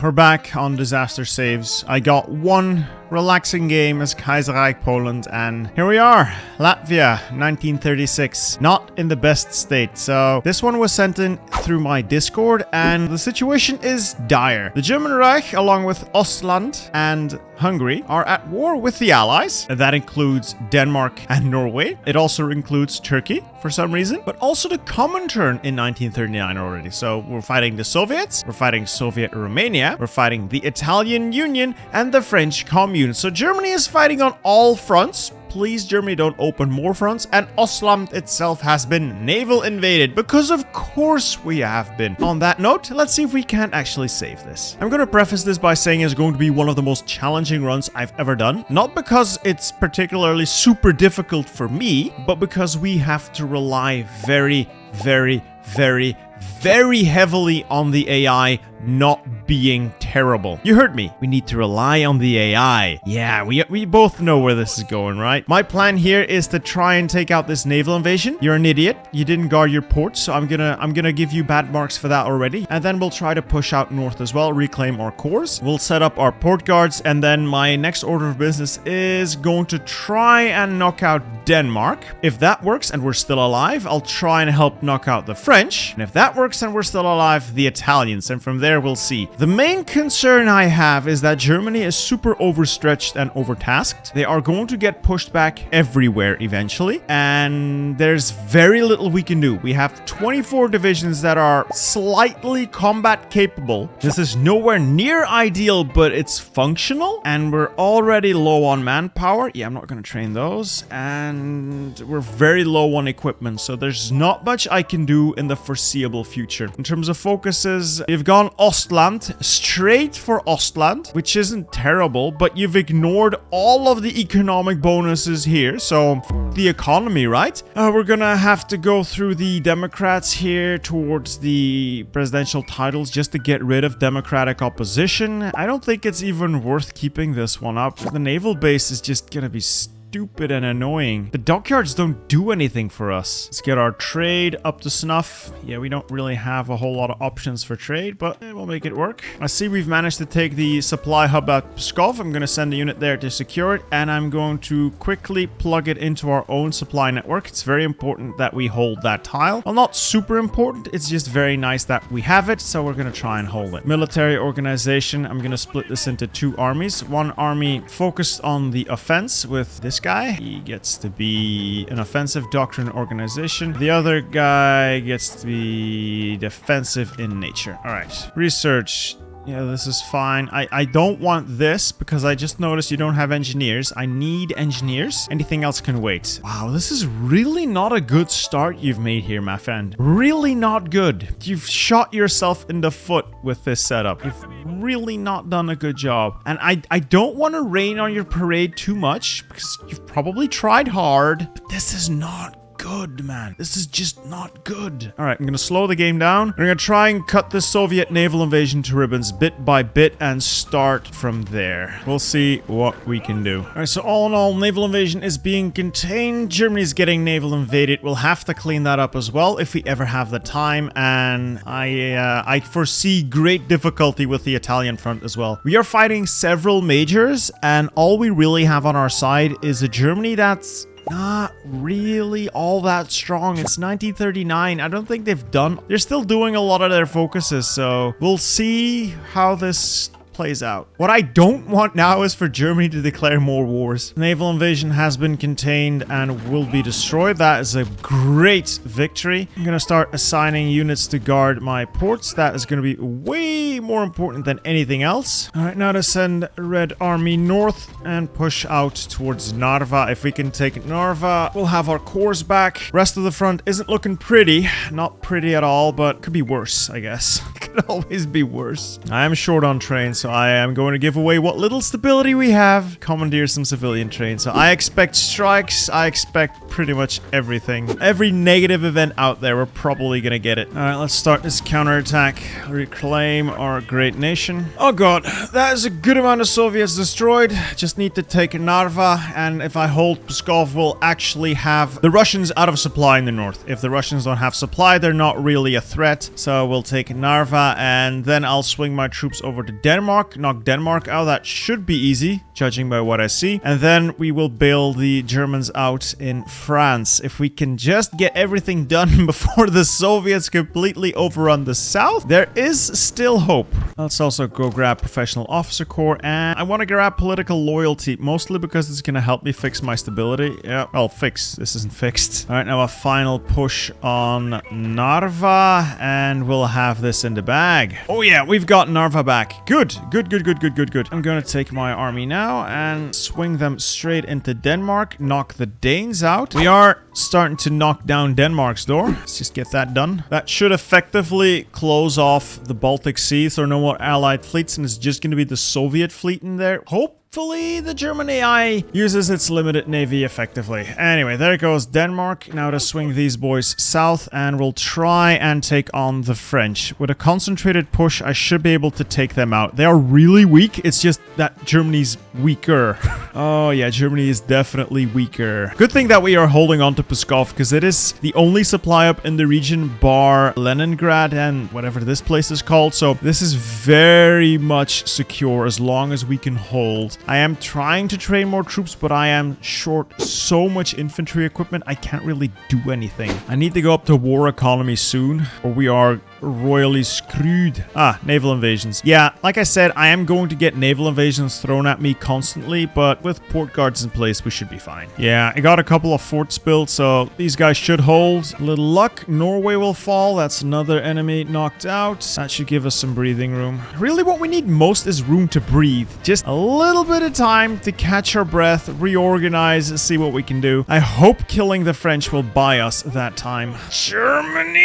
We're back on disaster saves. I got one relaxing game as Kaiserreich Poland, and here we are, Latvia, 1936. Not in the best state. So this one was sent in through my Discord, and the situation is dire. The German Reich, along with Ostland and Hungary, are at war with the Allies. That includes Denmark and Norway. It also includes Turkey for some reason, but also the Comintern in 1939 already. So we're fighting the Soviets, we're fighting Soviet Romania, we're fighting the Italian Union and the French Commune. So Germany is fighting on all fronts. Please, Germany, don't open more fronts. And Ostland itself has been naval invaded, because of course we have been. On that note, let's see if we can't actually save this. I'm going to preface this by saying it's going to be one of the most challenging runs I've ever done. Not because it's particularly super difficult for me, but because we have to rely very heavily on the AI not being terrible. You heard me. We need to rely on the AI. Yeah, we both know where this is going, right? My plan here is to try and take out this naval invasion. You're an idiot. You didn't guard your ports, so I'm gonna give you bad marks for that already. And then we'll try to push out north as well, reclaim our cores. We'll set up our port guards, and then my next order of business is going to try and knock out Denmark. If that works and we're still alive, I'll try and help knock out the French. And if that works and we're still alive, the Italians. And from there, we'll see. The main concern I have is that Germany is super overstretched and overtasked. They are going to get pushed back everywhere eventually, and there's very little we can do. We have 24 divisions that are slightly combat capable. This is nowhere near ideal, but it's functional, and we're already low on manpower. Yeah, I'm not going to train those, and we're very low on equipment, so there's not much I can do in the foreseeable future. In terms of focuses, you've gone Ostland, straight for Ostland, which isn't terrible, but you've ignored all of the economic bonuses here, so the economy, right? We're gonna have to go through the Democrats here towards the presidential titles just to get rid of Democratic opposition. I don't think it's even worth keeping this one up. The naval base is just gonna be stupid and annoying. The dockyards don't do anything for us. Let's get our trade up to snuff. Yeah, we don't really have a whole lot of options for trade, but we'll make it work. I see we've managed to take the supply hub at Pskov. I'm going to send a unit there to secure it, and I'm going to quickly plug it into our own supply network. It's very important that we hold that tile. Well, not super important. It's just very nice that we have it, so we're going to try and hold it. Military organization. I'm going to split this into two armies. One army focused on the offense with this guy. He gets to be an offensive doctrine organization. The other guy gets to be defensive in nature. All right. Research. Yeah, this is fine. I don't want this because I just noticed you don't have engineers. I need engineers. Anything else can wait. Wow, this is really not a good start you've made here, my friend. Really not good. You've shot yourself in the foot with this setup. You've really not done a good job. And I don't want to rain on your parade too much because you've probably tried hard, but this is not good, man. This is just not good. All right, I'm gonna slow the game down. We're gonna try and cut the Soviet naval invasion to ribbons bit by bit and start from there. We'll see what we can do. All right, so all in all, naval invasion is being contained. Germany's getting naval invaded. We'll have to clean that up as well if we ever have the time, and I foresee great difficulty with the Italian front as well. We are fighting several majors, and all we really have on our side is a Germany that's not really all that strong. It's 1939. I don't think they're still doing a lot of their focuses, so we'll see how this plays out. What I don't want now is for Germany to declare more wars. Naval invasion has been contained and will be destroyed. That is a great victory. I'm gonna start assigning units to guard my ports. That is gonna be way more important than anything else. All right, now to send Red Army north and push out towards Narva. If we can take Narva, we'll have our cores back. Rest of the front isn't looking pretty. Not pretty at all, but could be worse, I guess. Could always be worse. I am short on trains, so I am going to give away what little stability we have. Commandeer some civilian trains. So I expect strikes. I expect pretty much everything. Every negative event out there, we're probably going to get it. All right, let's start this counterattack. Reclaim our great nation. Oh god, that is a good amount of Soviets destroyed. Just need to take Narva, and if I hold Pskov, we'll actually have the Russians out of supply in the north. If the Russians don't have supply, they're not really a threat. So we'll take Narva Narva, and then I'll swing my troops over to Denmark, knock Denmark out. That should be easy, judging by what I see. And then we will bail the Germans out in France. If we can just get everything done before the Soviets completely overrun the south, there is still hope. Let's also go grab Professional Officer Corps, and I want to grab Political Loyalty, mostly because it's going to help me fix my stability. Yeah, well, fix. This isn't fixed. All right, now a final push on Narva, and we'll have this in the bag. Oh yeah, we've got Narva back. Good. I'm going to take my army now and swing them straight into Denmark, knock the Danes out. We are starting to knock down Denmark's door. Let's just get that done. That should effectively close off the Baltic Sea, so no more allied fleets, and it's just going to be the Soviet fleet in there. Hopefully the German AI uses its limited navy effectively. Anyway, there goes Denmark. Now to swing these boys south, and we'll try and take on the French. With a concentrated push, I should be able to take them out. They are really weak. It's just that Germany's weaker. Oh yeah, Germany is definitely weaker. Good thing that we are holding on to Pskov, because it is the only supply up in the region bar Leningrad and whatever this place is called. So this is very much secure as long as we can hold. I am trying to train more troops, but I am short so much infantry equipment, I can't really do anything. I need to go up to war economy soon, or we are royally screwed. Naval invasions. Yeah, like I said, I am going to get naval invasions thrown at me constantly, but with port guards in place, we should be fine. Yeah, I got a couple of forts built, so these guys should hold. A little luck, Norway will fall. That's another enemy knocked out. That should give us some breathing room. Really, what we need most is room to breathe. Just a little bit of time to catch our breath, reorganize, see what we can do. I hope killing the French will buy us that time. Germany!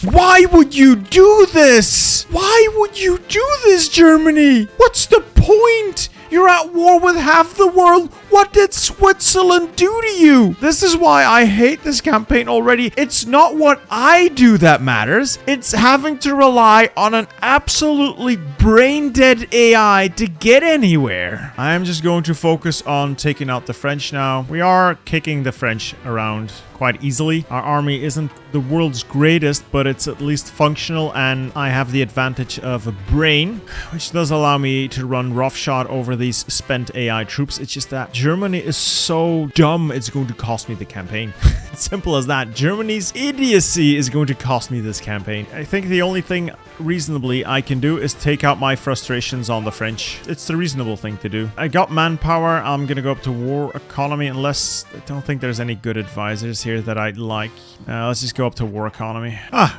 Why would you do this? Why would you do this, Germany? What's the point? You're at war with half the world. What did Switzerland do to you? This is why I hate this campaign already. It's not what I do that matters. It's having to rely on an absolutely brain-dead AI to get anywhere. I am just going to focus on taking out the French now. We are kicking the French around quite easily. Our army isn't the world's greatest, but it's at least functional, and I have the advantage of a brain, which does allow me to run roughshod over these spent AI troops. It's just that Germany is so dumb, it's going to cost me the campaign. Simple as that. Germany's idiocy is going to cost me this campaign. I think the only thing reasonably I can do is take out my frustrations on the French. It's the reasonable thing to do. I got manpower. I'm gonna go up to war economy, unless I don't think there's any good advisors here that I'd like. Let's just go up to war economy.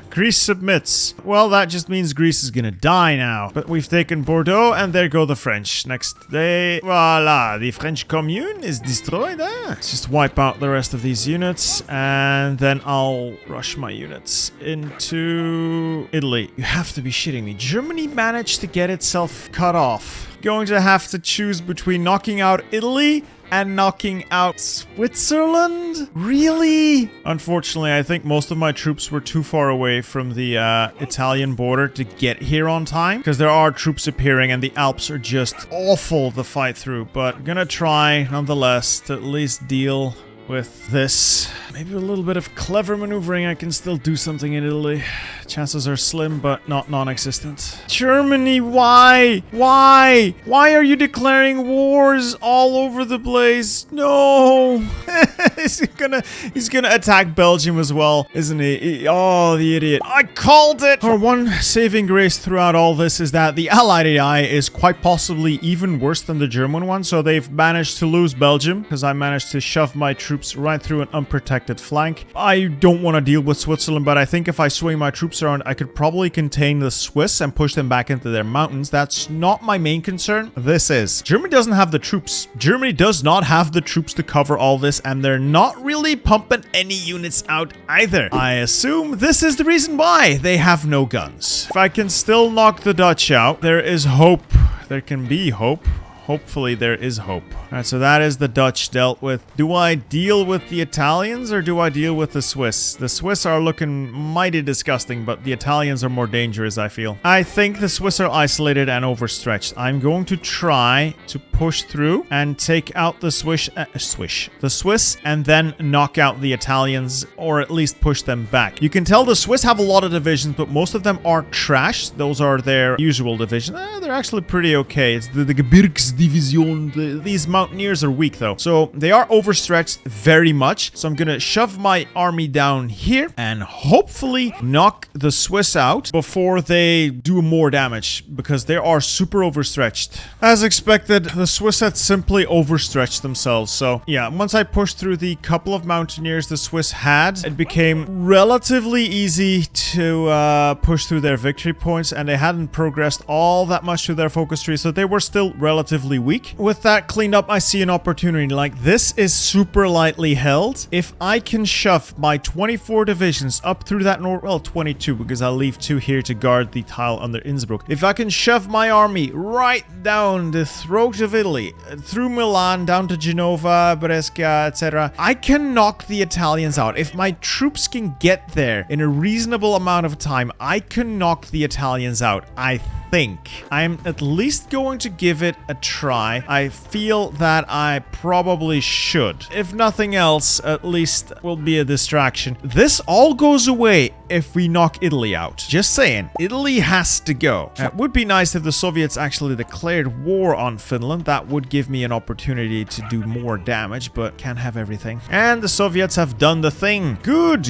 Greece submits. Well, that just means Greece is gonna die now. But we've taken Bordeaux, and there go the French. Next day, voila, the French commune is destroyed. Let's just wipe out the rest of these units, and then I'll rush my units into Italy. You have to be shitting me. Germany managed to get itself cut off. Going to have to choose between knocking out Italy and knocking out Switzerland? Really? Unfortunately, I think most of my troops were too far away from the Italian border to get here on time, because there are troops appearing and the Alps are just awful to fight through. But I'm gonna try, nonetheless, to at least deal with this. Maybe with a little bit of clever maneuvering, I can still do something in Italy. Chances are slim, but not non-existent. Germany, why? Why? Why are you declaring wars all over the place? No. he's gonna attack Belgium as well, isn't he? Oh, the idiot. I called it! Our one saving grace throughout all this is that the Allied AI is quite possibly even worse than the German one, so they've managed to lose Belgium, because I managed to shove my troops right through an unprotected flank. I don't want to deal with Switzerland, but I think if I swing my troops around, I could probably contain the Swiss and push them back into their mountains. That's not my main concern. This is. Germany doesn't have the troops. Germany does not have the troops to cover all this, and they're not really pumping any units out either. I assume this is the reason why they have no guns. If I can still knock the Dutch out, there is hope. There can be hope. hopefully there is hope. All right, so that is the Dutch dealt with. Do I deal with the Italians or do I deal with the Swiss? The Swiss are looking mighty disgusting, but the Italians are more dangerous, I feel. I think the Swiss are isolated and overstretched. I'm going to try to push through and take out the Swiss and then knock out the Italians, or at least push them back. You can tell the Swiss have a lot of divisions, but most of them are trash. Those are their usual divisions. They're actually pretty okay. It's the Gebirgsdivision. These mountaineers are weak though, so they are overstretched very much. So I'm gonna shove my army down here and hopefully knock the Swiss out before they do more damage, because they are super overstretched. As expected, the Swiss had simply overstretched themselves. So yeah, once I pushed through the couple of mountaineers the Swiss had, it became relatively easy to push through their victory points, and they hadn't progressed all that much through their focus tree, so they were still relatively weak. With that cleaned up, I see an opportunity. Like, this is super lightly held. If I can shove my 24 divisions up through that north, well, 22, because I'll leave 2 here to guard the tile under Innsbruck. If I can shove my army right down the throat of Italy, through Milan, down to Genova, Brescia, etc., I can knock the Italians out. If my troops can get there in a reasonable amount of time, I can knock the Italians out, I think. I'm at least going to give it a try. I feel that I probably should. If nothing else, at least will be a distraction. This all goes away if we knock Italy out. Just saying, Italy has to go. It would be nice if the Soviets actually declared war on Finland. That would give me an opportunity to do more damage, but can't have everything. And the Soviets have done the thing. Good.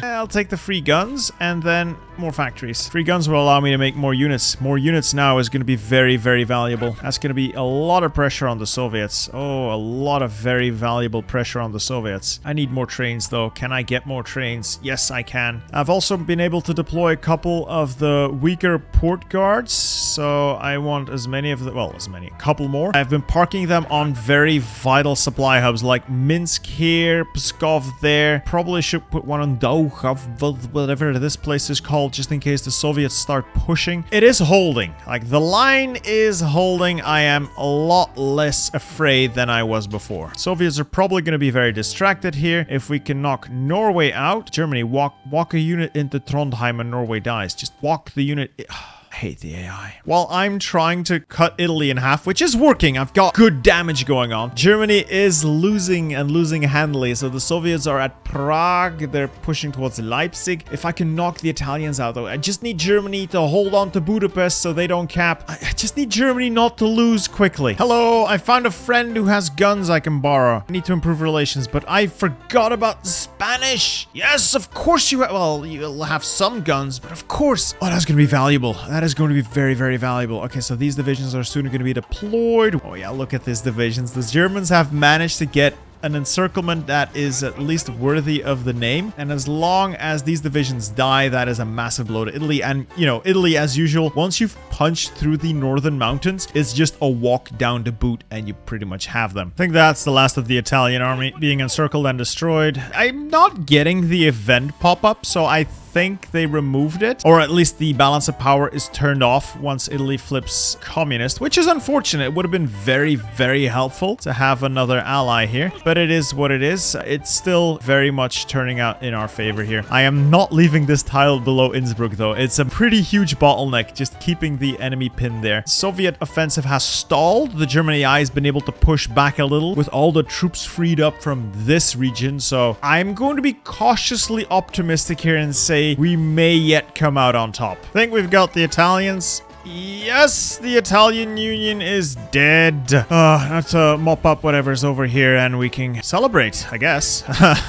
I'll take the free guns and then more factories. Free guns will allow me to make more units. More units now is going to be very, very valuable. That's going to be a lot of pressure on the Soviets. Oh, a lot of very valuable pressure on the Soviets. I need more trains though. Can I get more trains? Yes, I can. I've also been able to deploy a couple of the weaker port guards, so I want as many of the, well, a couple more. I've been parking them on very vital supply hubs like Minsk here, Pskov there. Probably should put one on Dauchov, whatever this place is called, just in case the Soviets start pushing. It is holding. Like, the line is holding. I am a lot less afraid than I was before. Soviets are probably going to be very distracted here. If we can knock Norway out, Germany, walk a unit into Trondheim and Norway dies. Just walk the unit. I hate the AI. While I'm trying to cut Italy in half, which is working, I've got good damage going on. Germany is losing and losing handily, so the Soviets are at Prague. They're pushing towards Leipzig. If I can knock the Italians out, though, I just need Germany to hold on to Budapest so they don't cap. I just need Germany not to lose quickly. Hello, I found a friend who has guns I can borrow. I need to improve relations, but I forgot about the Spanish. Yes, of course you have. Well, you'll have some guns, but of course. Oh, that's going to be valuable. That is going to be very, very valuable. Okay, so these divisions are soon going to be deployed. Oh yeah, look at these divisions. The Germans have managed to get an encirclement that is at least worthy of the name, and as long as these divisions die, that is a massive blow to Italy. And you know, Italy, as usual, once you've punched through the northern mountains, it's just a walk down to Boot and you pretty much have them. I think that's the last of the Italian army being encircled and destroyed. I'm not getting the event pop-up, so I think they removed it, or at least the balance of power is turned off once Italy flips communist, which is unfortunate. It would have been very, very helpful to have another ally here, but it is what it is. It's still very much turning out in our favor here. I am not leaving this tile below Innsbruck though. It's a pretty huge bottleneck, just keeping the enemy pinned there. Soviet offensive has stalled. The German AI has been able to push back a little with all the troops freed up from this region, so I'm going to be cautiously optimistic here and say we may yet come out on top. I think we've got the Italians. Yes, the Italian Union is dead. Let's mop up whatever's over here and we can celebrate, I guess.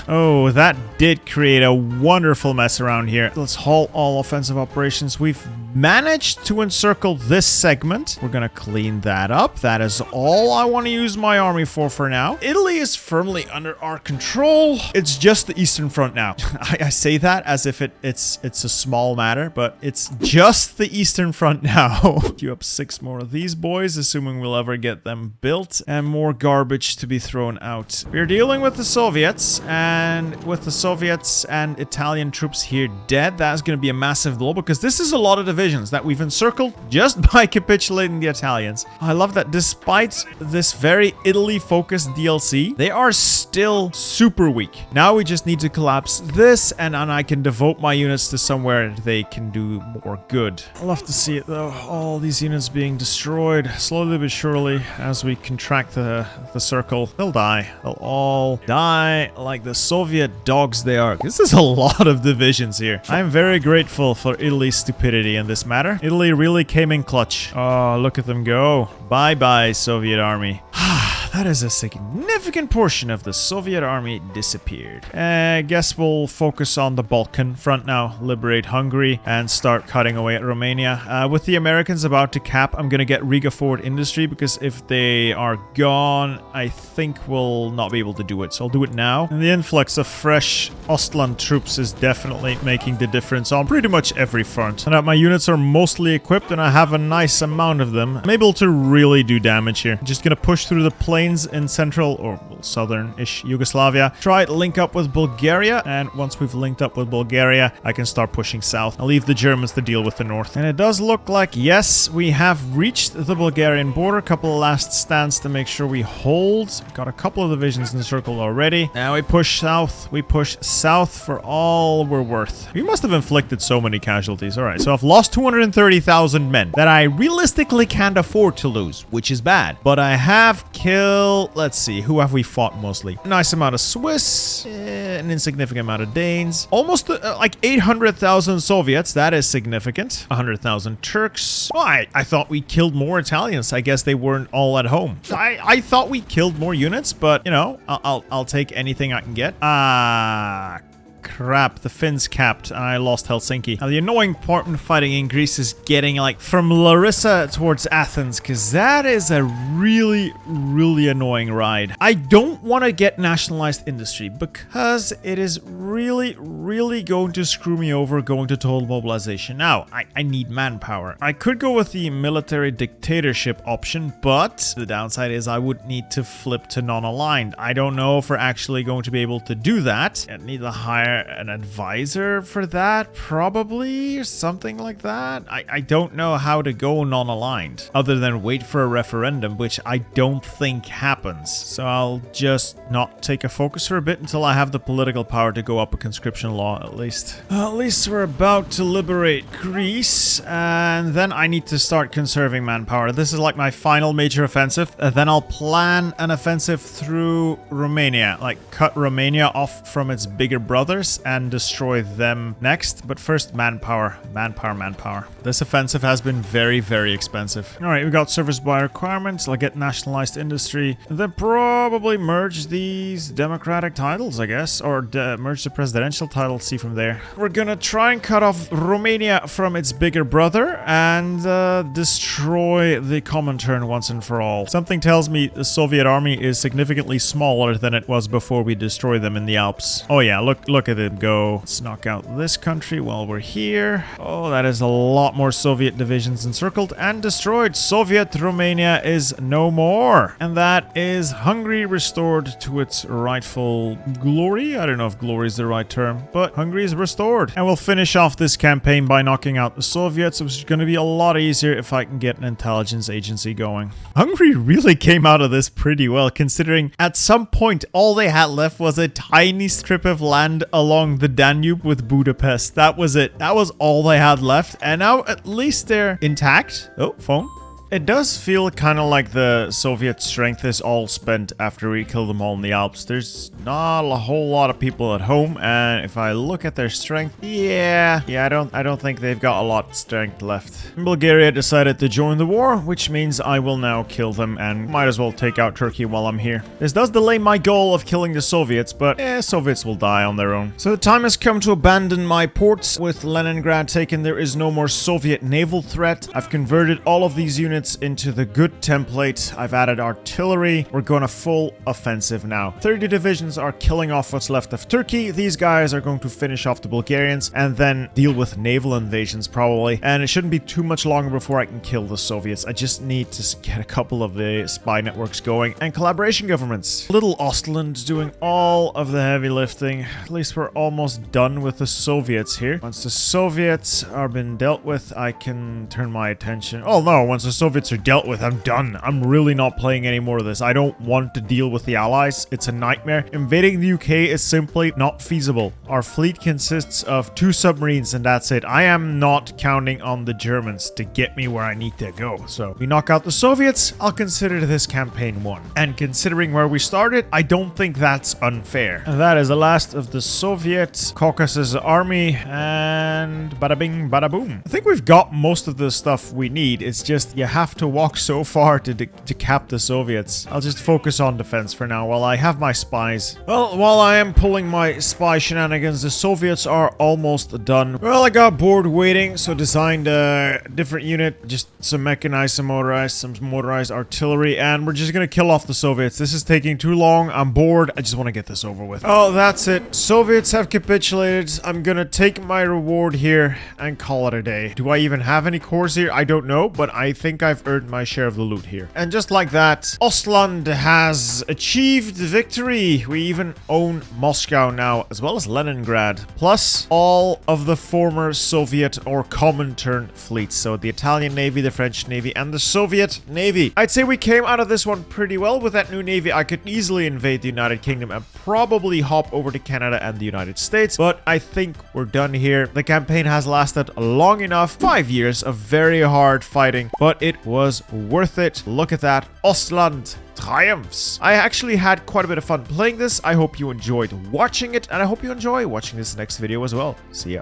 Oh, that did create a wonderful mess around here. Let's halt all offensive operations. We've managed to encircle this segment. We're gonna clean that up. That is all I want to use my army for now. Italy is firmly under our control. It's just the Eastern Front now. I say that as if it's a small matter, but it's just the Eastern Front now. Queue up 6 more of these boys, assuming we'll ever get them built, and more garbage to be thrown out. We're dealing with the Soviets, and with the Soviets and Italian troops here dead, that's going to be a massive blow, because this is a lot of divisions. divisions that we've encircled just by capitulating the Italians. I love that despite this very Italy-focused DLC, they are still super weak. Now we just need to collapse this, and I can devote my units to somewhere they can do more good. I love to see it though. All these units being destroyed slowly but surely as we contract the circle. They'll die. They'll all die like the Soviet dogs they are. This is a lot of divisions here. I'm very grateful for Italy's stupidity in this matter. Italy really came in clutch. Oh, look at them go. Bye-bye, Soviet army. That is a significant portion of the Soviet army disappeared. I guess we'll focus on the Balkan front now, liberate Hungary, and start cutting away at Romania. With the Americans about to cap, I'm gonna get Riga forward industry, because if they are gone, I think we'll not be able to do it. So I'll do it now. And the influx of fresh Ostland troops is definitely making the difference on pretty much every front. And my units are mostly equipped, and I have a nice amount of them. I'm able to really do damage here. Just gonna push through the plains in central or southern-ish Yugoslavia. Try to link up with Bulgaria, and once we've linked up with Bulgaria, I can start pushing south. I'll leave the Germans to deal with the north. And it does look like, yes, we have reached the Bulgarian border. A couple of last stands to make sure we hold. Got a couple of divisions encircled already. Now we push south. We push south for all we're worth. We must have inflicted so many casualties. All right, so I've lost 230,000 men that I realistically can't afford to lose, which is bad. But I have killed, let's see, who have we fought mostly? A nice amount of Swiss, an insignificant amount of Danes, almost like 800,000 Soviets. That is significant. 100,000 Turks. Oh, I thought we killed more Italians. I guess they weren't all at home. I thought we killed more units, but you know, I'll take anything I can get. Crap, the Finns capped and I lost Helsinki. Now the annoying part in fighting in Greece is getting like from Larissa towards Athens, because that is a really annoying ride. I don't want to get nationalized industry because it is really going to screw me over going to total mobilization. Now, I need manpower. I could go with the military dictatorship option, but the downside is I would need to flip to non-aligned. I don't know if we're actually going to be able to do that. I need to hire an advisor for that, probably, or something like that. I don't know how to go non-aligned other than wait for a referendum, which I don't think happens. So I'll just not take a focus for a bit until I have the political power to go up a conscription law, at least. At least we're about to liberate Greece, and then I need to start conserving manpower. This is like my final major offensive. Then I'll plan an offensive through Romania, like cut Romania off from its bigger brothers and destroy them next. But first, manpower. This offensive has been very expensive. All right, we got service by requirements. I'll get nationalized industry, and then probably merge these democratic titles, I guess, or merge the presidential titles. See from there. We're gonna try and cut off Romania from its bigger brother and destroy the Comintern once and for all. Something tells me the Soviet army is significantly smaller than it was before we destroyed them in the Alps. Oh yeah, look at it go. Let's knock out this country while we're here. Oh, that is a lot more Soviet divisions encircled and destroyed. Soviet Romania is no more. And that is Hungary restored to its rightful glory. I don't know if glory is the right term, but Hungary is restored. And we'll finish off this campaign by knocking out the Soviets, which is going to be a lot easier if I can get an intelligence agency going. Hungary really came out of this pretty well, considering at some point all they had left was a tiny strip of land along the Danube with Budapest. That was it. That was all they had left. And now at least they're intact. Oh, phone. It does feel kind of like the Soviet strength is all spent after we kill them all in the Alps. There's not a whole lot of people at home, and if I look at their strength, yeah, I don't think they've got a lot of strength left. Bulgaria decided to join the war, which means I will now kill them and might as well take out Turkey while I'm here. This does delay my goal of killing the Soviets, but Soviets will die on their own. So the time has come to abandon my ports. With Leningrad taken, there is no more Soviet naval threat. I've converted all of these units units into the good template. I've added artillery. We're going a full offensive now. 30 divisions are killing off what's left of Turkey. These guys are going to finish off the Bulgarians and then deal with naval invasions probably. And it shouldn't be too much longer before I can kill the Soviets. I just need to get a couple of the spy networks going and collaboration governments. Little Ostland doing all of the heavy lifting. At least we're almost done with the Soviets here. Once the Soviets are been dealt with, I can turn my attention. Oh no, once the Soviets are dealt with, I'm done. I'm really not playing any more of this. I don't want to deal with the Allies. It's a nightmare. Invading the UK is simply not feasible. Our fleet consists of 2 submarines and that's it. I am not counting on the Germans to get me where I need to go. So we knock out the Soviets, I'll consider this campaign won. And considering where we started, I don't think that's unfair. And that is the last of the Soviet Caucasus army, and bada bing, bada boom. I think we've got most of the stuff we need. It's just you have to walk so far to cap the Soviets. I'll just focus on defense for now while I have my spies. Well, while I am pulling my spy shenanigans, the Soviets are almost done. Well, I got bored waiting, so designed a different unit, just some mechanized, some motorized artillery, and we're just gonna kill off the Soviets. This is taking too long. I'm bored. I just want to get this over with. Oh, that's it. Soviets have capitulated. I'm gonna take my reward here and call it a day. Do I even have any cores here? I don't know, but I think I've earned my share of the loot here. And just like that, Ostland has achieved victory. We even own Moscow now, as well as Leningrad, plus all of the former Soviet or Comintern fleets. So the Italian Navy, the French Navy, and the Soviet Navy. I'd say we came out of this one pretty well. With that new navy, I could easily invade the United Kingdom and probably hop over to Canada and the United States, but I think we're done here. The campaign has lasted long enough. 5 years of very hard fighting, but it was worth it. Look at that. Ostland triumphs. I actually had quite a bit of fun playing this. I hope you enjoyed watching it, and I hope you enjoy watching this next video as well. See ya.